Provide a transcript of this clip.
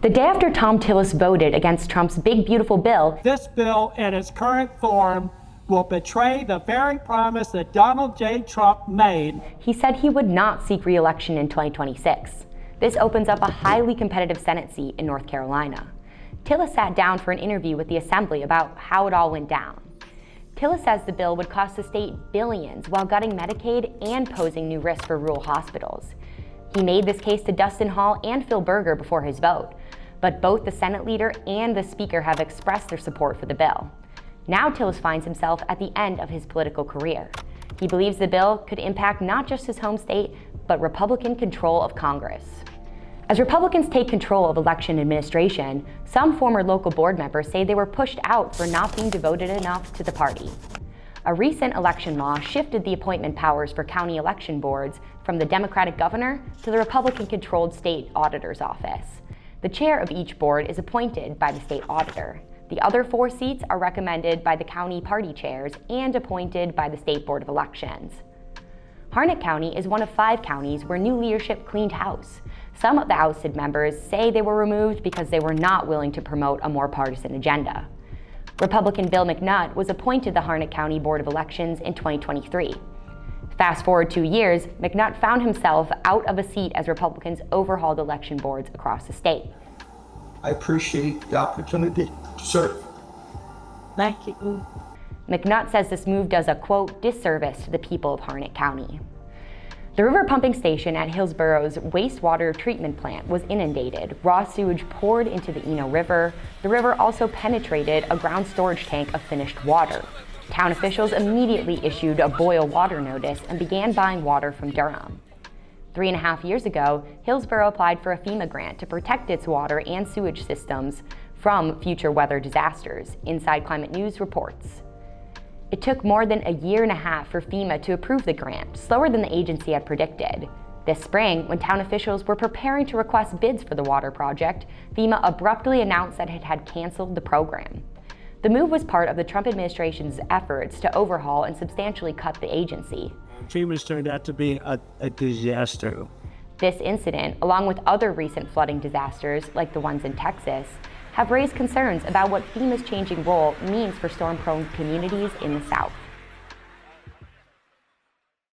The day after Thom Tillis voted against Trump's big, beautiful bill, this bill in its current form will betray the very promise that Donald J. Trump made. He said he would not seek re-election in 2026. This opens up a highly competitive Senate seat in North Carolina. Tillis sat down for an interview with the Assembly about how it all went down. Tillis says the bill would cost the state billions while gutting Medicaid and posing new risks for rural hospitals. He made this case to Dustin Hall and Phil Berger before his vote, but both the Senate leader and the Speaker have expressed their support for the bill. Now Tillis finds himself at the end of his political career. He believes the bill could impact not just his home state, but Republican control of Congress. As Republicans take control of election administration, some former local board members say they were pushed out for not being devoted enough to the party. A recent election law shifted the appointment powers for county election boards from the Democratic governor to the Republican-controlled state auditor's office. The chair of each board is appointed by the state auditor. The other 4 seats are recommended by the county party chairs and appointed by the State Board of Elections. Harnett County is one of 5 counties where new leadership cleaned house. Some of the ousted members say they were removed because they were not willing to promote a more partisan agenda. Republican Bill McNutt was appointed the Harnett County Board of Elections in 2023. Fast forward 2 years, McNutt found himself out of a seat as Republicans overhauled election boards across the state. I appreciate the opportunity to serve. Thank you. McNutt says this move does a, quote, disservice to the people of Harnett County. The river pumping station at Hillsborough's wastewater treatment plant was inundated. Raw sewage poured into the Eno River. The river also penetrated a ground storage tank of finished water. Town officials immediately issued a boil water notice and began buying water from Durham. 3.5 years ago, Hillsborough applied for a FEMA grant to protect its water and sewage systems from future weather disasters, Inside Climate News reports. It took more than a 1.5 years for FEMA to approve the grant, slower than the agency had predicted. This spring, when town officials were preparing to request bids for the water project, FEMA abruptly announced that it had canceled the program. The move was part of the Trump administration's efforts to overhaul and substantially cut the agency. FEMA's turned out to be a disaster. This incident, along with other recent flooding disasters like the ones in Texas, have raised concerns about what FEMA's changing role means for storm-prone communities in the South.